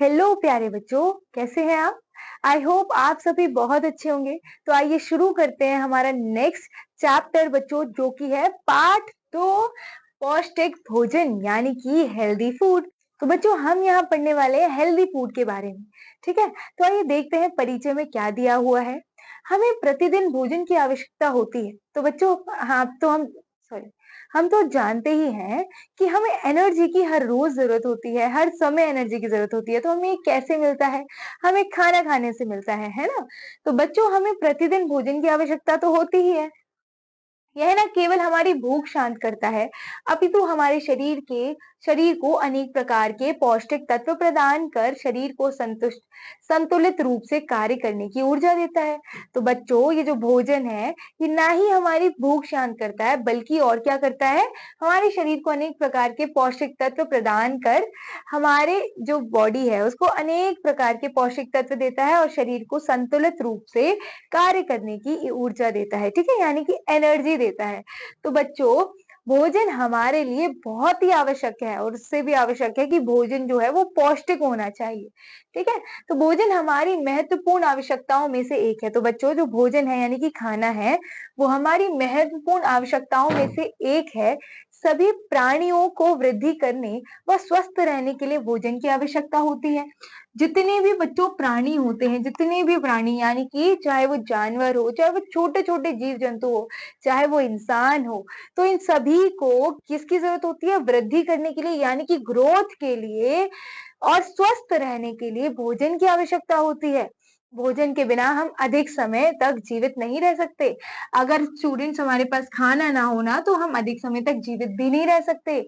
Hello प्यारे बच्चों, कैसे हैं आप? आई होप आप सभी बहुत अच्छे होंगे। तो आइए शुरू करते हैं हमारा नेक्स्ट चैप्टर बच्चों, जो कि है पार्ट 2 पौष्टिक भोजन यानी कि हेल्दी फूड। तो बच्चों हम यहाँ पढ़ने वाले हैं हेल्दी फूड के बारे में। ठीक है, तो आइए देखते हैं परिचय में क्या दिया हुआ है। हमें प्रतिदिन भोजन की आवश्यकता होती है। तो बच्चों हाँ तो हम सॉरी हम तो जानते ही हैं कि हमें एनर्जी की हर रोज जरूरत होती है, हर समय एनर्जी की जरूरत होती है। तो हमें ये कैसे मिलता है? हमें खाना खाने से मिलता है ना? तो बच्चों हमें प्रतिदिन भोजन की आवश्यकता तो होती ही है। यह ना केवल हमारी भूख शांत करता है, अपितु हमारे शरीर को अनेक प्रकार के पौष्टिक तत्व प्रदान कर शरीर को संतुलित रूप से कार्य करने की ऊर्जा देता है। तो बच्चों ये जो भोजन है, ये ना ही हमारी भूख शांत करता है, बल्कि और क्या करता है, हमारे शरीर को अनेक प्रकार के पौष्टिक तत्व प्रदान कर हमारे जो बॉडी है उसको अनेक प्रकार के पौष्टिक तत्व देता है और शरीर को संतुलित रूप से कार्य करने की ऊर्जा देता है। ठीक है, यानी कि एनर्जी देता है। तो बच्चों भोजन हमारे लिए बहुत ही आवश्यक है और उससे भी आवश्यक है कि भोजन जो है वो पौष्टिक होना चाहिए। ठीक है, तो भोजन हमारी महत्वपूर्ण आवश्यकताओं में से एक है। तो बच्चों जो भोजन है यानी कि खाना है, वो हमारी महत्वपूर्ण आवश्यकताओं में से एक है। सभी प्राणियों को वृद्धि करने व स्वस्थ रहने के लिए भोजन की आवश्यकता होती है। जितने भी बच्चों प्राणी होते हैं, जितने भी प्राणी यानी कि चाहे वो जानवर हो, चाहे वो छोटे-छोटे जीव-जंतु हो, चाहे वो इंसान हो, तो इन सभी को किसकी ज़रूरत होती है? वृद्धि करने के लिए यानी कि ग्रोथ के लिए और स्वस्थ रहने के लिए भोजन की आवश्यकता होती है। भोजन के बिना हम अधिक समय तक जीवित नहीं रह सकते। अगर स्टूडेंट्स हमारे पास खाना ना हो ना, तो हम अधिक समय तक जीवित भी नहीं रह सकते।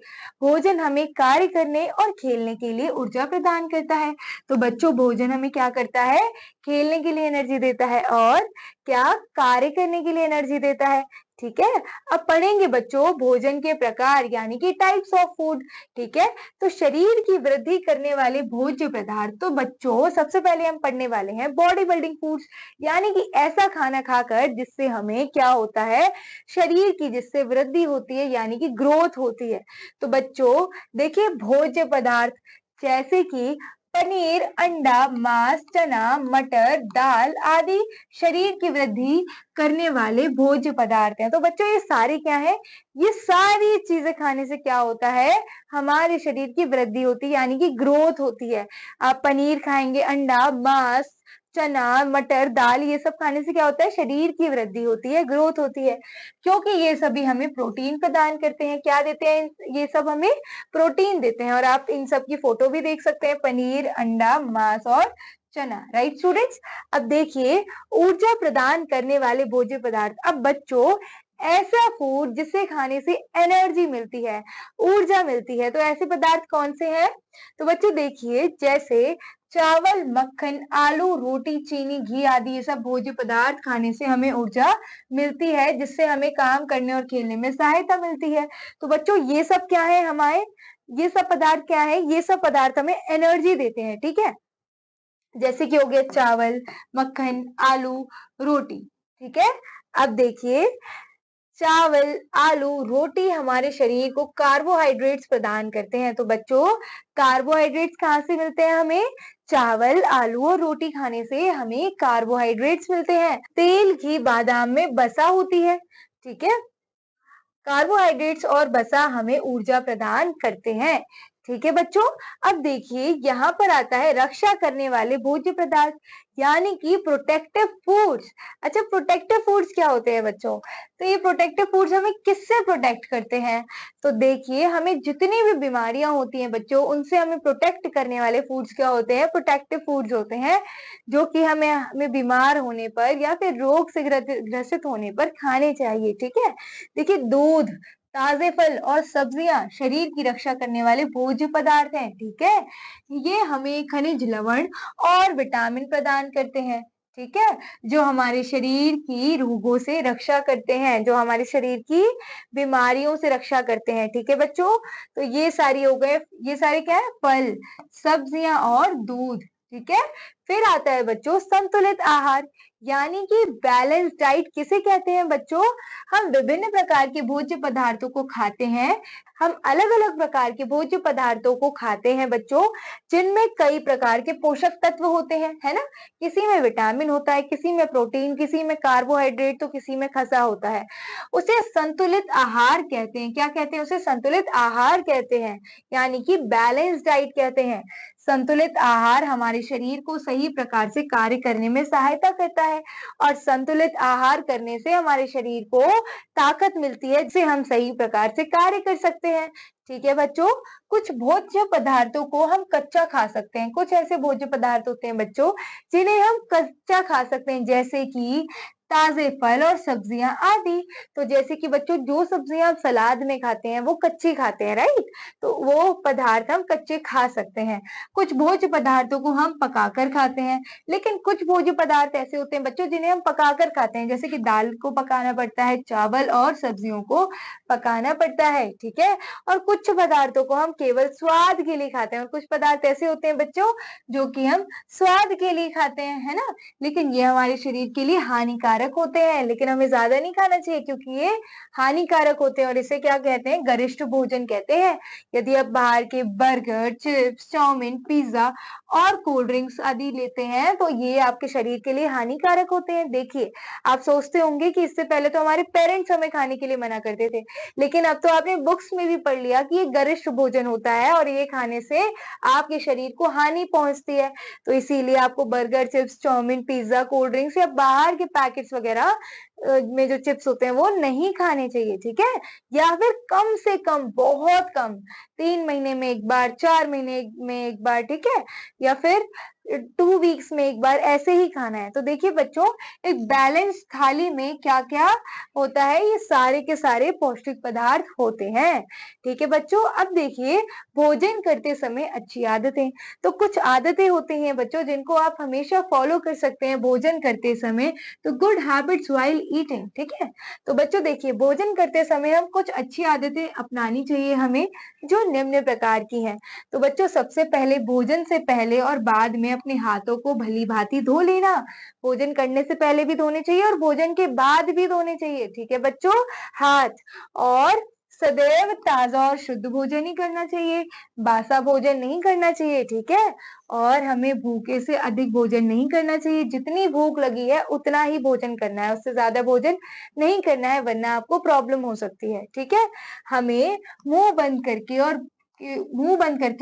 भोजन हमें कार्य करने और खेलने के लिए ऊर्जा प्रदान करता है। तो बच्चों भोजन हमें क्या करता है? खेलने के लिए एनर्जी देता है और क्या कार्य करने के लिए एनर्जी देता है। ठीक है, अब पढ़ेंगे बच्चों भोजन के प्रकार यानी कि टाइप्स ऑफ फूड। ठीक है, तो शरीर की वृद्धि करने वाले भोज्य पदार्थ। तो बच्चों सबसे पहले हम पढ़ने वाले हैं बॉडी बिल्डिंग फूड्स, यानी कि ऐसा खाना खाकर जिससे हमें क्या होता है, शरीर की जिससे वृद्धि होती है यानी कि ग्रोथ होती है। तो बच्चों देखिए भोज्य पदार्थ जैसे कि पनीर, अंडा, मांस, चना, मटर, दाल आदि शरीर की वृद्धि करने वाले भोज्य पदार्थ हैं। तो बच्चों ये सारे क्या है? ये सारी चीजें खाने से क्या होता है? हमारे शरीर की वृद्धि होती है यानी कि ग्रोथ होती है। आप पनीर खाएंगे, अंडा, मांस, चना, मटर, दाल ये सब खाने से क्या होता है? शरीर की वृद्धि होती है, ग्रोथ होती है। क्योंकि ये सभी हमें प्रोटीन प्रदान करते हैं। क्या देते हैं? ये सब हमें प्रोटीन देते हैं और आप इन सब की फोटो भी देख सकते हैं, पनीर, अंडा, मांस और चना। Right students? अब देखिए ऊर्जा प्रदान करने वाले भोज्य पदार्थ। अब बच्चों ऐसा फूड जिसे खाने से एनर्जी मिलती है, ऊर्जा मिलती है, तो ऐसे पदार्थ कौन से हैं? तो बच्चों देखिए जैसे चावल, मक्खन, आलू, रोटी, चीनी, घी आदि ये सब भोज्य पदार्थ खाने से हमें ऊर्जा मिलती है, जिससे हमें काम करने और खेलने में सहायता मिलती है। तो बच्चों ये सब क्या है हमारे? ये सब पदार्थ क्या है? ये सब पदार्थ हमें एनर्जी देते हैं। ठीक है, जैसे कि हो गया चावल, मक्खन, आलू, रोटी। ठीक है, अब देखिए चावल, आलू, रोटी हमारे शरीर को कार्बोहाइड्रेट्स प्रदान करते हैं। तो बच्चों कार्बोहाइड्रेट्स कहाँ से मिलते हैं हमें? चावल, आलू और रोटी खाने से हमें कार्बोहाइड्रेट्स मिलते हैं। तेल, घी, बादाम में वसा होती है। ठीक है, कार्बोहाइड्रेट्स और वसा हमें ऊर्जा प्रदान करते हैं। ठीक है बच्चों, अब देखिए यहाँ पर आता है रक्षा करने वाले भोज्य पदार्थ यानी कि प्रोटेक्टिव फूड्स। अच्छा प्रोटेक्टिव फूड्स क्या होते हैं बच्चों? तो ये प्रोटेक्टिव फूड्स हमें किससे प्रोटेक्ट करते हैं? तो देखिए हमें जितनी भी बीमारियां होती हैं बच्चों, उनसे हमें प्रोटेक्ट करने वाले फूड्स क्या होते हैं? प्रोटेक्टिव फूड्स होते हैं, जो कि हमें हमें बीमार होने पर या फिर रोग से ग्रसित होने पर खाने चाहिए। ठीक है, देखिए दूध, ताजे फल और सब्जियां शरीर की रक्षा करने वाले भोज्य पदार्थ हैं। ठीक है, ये हमें खनिज लवण और विटामिन प्रदान करते हैं। ठीक है, जो हमारे शरीर की रोगों से रक्षा करते हैं, जो हमारे शरीर की बीमारियों से रक्षा करते हैं। ठीक है बच्चों, तो ये सारी हो गए, ये सारे क्या है? फल, सब्जियां और दूध। ठीक है, फिर आता है बच्चों संतुलित आहार, यानी कि बैलेंस डाइट किसे कहते हैं बच्चों? हम विभिन्न प्रकार के भोज्य पदार्थों को खाते हैं। हम अलग-अलग प्रकार के भोज्य पदार्थों को खाते हैं बच्चों, जिनमें कई प्रकार के पोषक तत्व होते हैं, है ना? किसी में विटामिन होता है, किसी में प्रोटीन, किसी में कार्बोहाइड्रेट तो किसी में खसा होता है। उसे संतुलित आहार कहते हैं। क्या कहते हैं उसे? संतुलित आहार कहते हैं, यानी कि बैलेंस डाइट कहते हैं। संतुलित आहार हमारे शरीर को सही प्रकार से कार्य करने में सहायता करता है और संतुलित आहार करने से हमारे शरीर को ताकत मिलती है, जिससे हम सही प्रकार से कार्य कर सकते हैं। ठीक है बच्चों, कुछ भोज्य पदार्थों को हम कच्चा खा सकते हैं। कुछ ऐसे भोज्य पदार्थ होते हैं बच्चों, जिन्हें हम कच्चा खा सकते हैं, जैसे कि ताजे फल और सब्जियां आदि। तो जैसे कि बच्चों जो सब्जियां आप सलाद में खाते हैं वो कच्ची खाते हैं, राइट? तो वो पदार्थ हम कच्चे खा सकते हैं। कुछ भोज्य पदार्थों को हम पकाकर खाते हैं, लेकिन कुछ भोज्य पदार्थ ऐसे होते हैं बच्चों जिन्हें हम पकाकर खाते हैं, जैसे कि दाल को पकाना पड़ता है, चावल और सब्जियों को पकाना पड़ता है, ठीक है? और कुछ पदार्थों को हम केवल स्वाद के लिए खाते हैं और कुछ पदार्थ ऐसे होते हैं बच्चों जो कि हम स्वाद के लिए खाते हैं, है ना? लेकिन ये हमारे शरीर के लिए हानिकारक होते हैं, लेकिन हमें ज्यादा नहीं खाना चाहिए क्योंकि ये हानिकारक होते हैं और इसे क्या कहते हैं? गरिष्ठ भोजन कहते हैं। यदि आप बाहर के बर्गर, चिप्स, चाउमीन, पिज्जा और कोल्ड ड्रिंक्स आदि लेते हैं तो ये आपके शरीर के लिए हानिकारक होते हैं। देखिए, आप सोचते होंगे कि इससे पहले तो हमारे पेरेंट्स हमें खाने के लिए मना करते थे, लेकिन अब तो आपने बुक्स में भी पढ़ लिया कि ये गरिष्ठ भोजन होता है और ये खाने से आपके शरीर को हानि पहुंचती है। तो इसीलिए आपको burger, chips, chow mein, pizza, cold drinks या बाहर के पैकेट्स वगैरह में जो चिप्स होते हैं वो नहीं खाने चाहिए, ठीक है? या फिर कम से कम, बहुत कम 3 महीने में 1 बार, 4 महीने में 1 बार, ठीक है? या फिर 2 वीक्स में 1 बार ऐसे ही खाना है। तो देखिए बच्चों, एक बैलेंस थाली में क्या-क्या होता है, ये सारे के सारे पौष्टिक पदार्थ होते हैं। ठीक है बच्चों? अब देखिए, भोजन करते समय अच्छी आदतें, तो कुछ आदतें होती हैं बच्चों जिनको आप हमेशा फॉलो कर सकते हैं भोजन करते समय। तो गुड हैबिट्स व्हाइल ईटिंग, ठीक है? तो बच्चों देखिए, भोजन करते समय हम कुछ अच्छी आदतें अपनानी चाहिए हमें, जो निम्न प्रकार की हैं। तो बच्चों सबसे पहले भोजन से पहले और बाद में अपने हाथों को भली-भांति धो लेना। भोजन करने से पहले भी धोने चाहिए और भोजन के बाद भी धोने चाहिए, ठीक है बच्चों? हाथ, और सदैव ताज़ा और शुद्ध भोजन ही करना चाहिए, बासा भोजन नहीं करना चाहिए, ठीक है? और हमें भूखे से अधिक भोजन नहीं करना चाहिए, जितनी भूख लगी है उतना ही भोजन करना है, उससे ज़्यादा भोजन नहीं करना है वरना आपको प्रॉब्लम हो सकती है, ठीक है? हमें मुँह बंद करके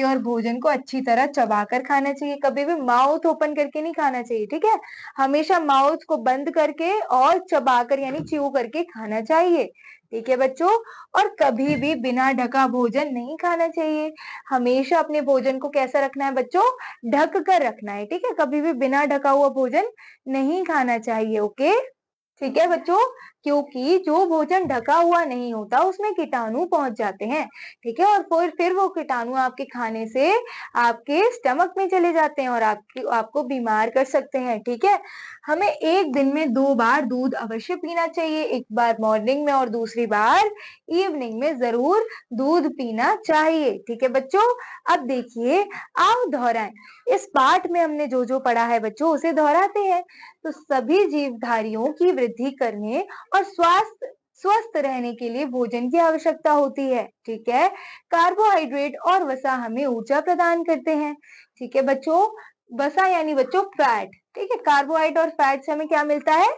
और भोजन को अच्छी तरह चबाकर खाना चाहिए, कभी भी माउथ ओपन करके नहीं खाना चाहिए, ठीक है? हमेशा माउथ को बंद करके और चबाकर यानी च्यू करके खाना चाहिए, ठीक है बच्चों? और कभी भी बिना ढका भोजन नहीं खाना चाहिए। हमेशा अपने भोजन को कैसा रखना है बच्चों? ढक कर रखना है, ठीक है? कभी भी बिना ढका हुआ भोजन नहीं खाना चाहिए, ओके? ठीक है बच्चों, क्योंकि जो भोजन ढका हुआ नहीं होता उसमें कीटाणु पहुंच जाते हैं, ठीक है? और फिर वो कीटाणु आपके खाने से आपके स्टमक में चले जाते हैं और आपको बीमार कर सकते हैं, ठीक है? हमें एक दिन में 2 बार दूध अवश्य पीना चाहिए, एक बार मॉर्निंग में और दूसरी बार इवनिंग में जरूर दूध पीना चाहिए, ठीक है बच्चों? अब देखिए, आओ दोहराएं। इस पाठ में हमने जो पढ़ा है बच्चों उसे दोहराते हैं। तो सभी जीवधारियों की वृद्धि करने और स्वस्थ रहने के लिए भोजन की आवश्यकता होती है, ठीक है? कार्बोहाइड्रेट और वसा हमें ऊर्जा प्रदान करते हैं, ठीक है बच्चों? वसा यानी बच्चों फैट, ठीक है? कार्बोहाइड्रेट और फैट से हमें क्या मिलता है?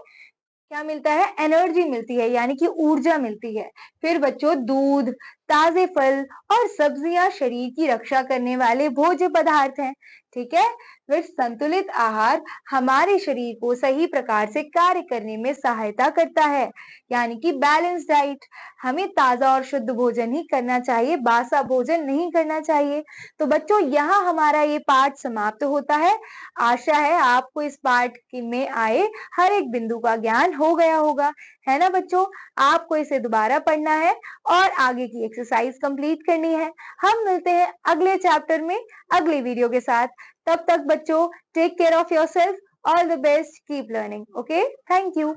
क्या मिलता है? एनर्जी मिलती है, यानी कि ऊर्जा मिलती है। फिर बच्चों, दूध, ताजे फल और सब्जियां शरीर की रक्षा करने वाले भोज्य पदार्थ हैं, ठीक है? फिर संतुलित आहार हमारे शरीर को सही प्रकार से कार्य करने में सहायता करता है, यानी कि बैलेंस डाइट। हमें ताजा और शुद्ध भोजन ही करना चाहिए, बासा भोजन नहीं करना चाहिए। तो बच्चों, यहाँ हमारा ये पाठ समाप्त होता है। आशा है आपको इस पाठ में आए हर एक बिंदु का ज्ञान हो गया होगा, है ना बच्चों? आपको इसे दोबारा पढ़ना है और आगे की एक्सरसाइज कंप्लीट करनी है। हम मिलते हैं अगले चैप्टर में अगली वीडियो के साथ। तब तक बच्चों, take care of yourself, all the best, keep learning, okay? Thank you.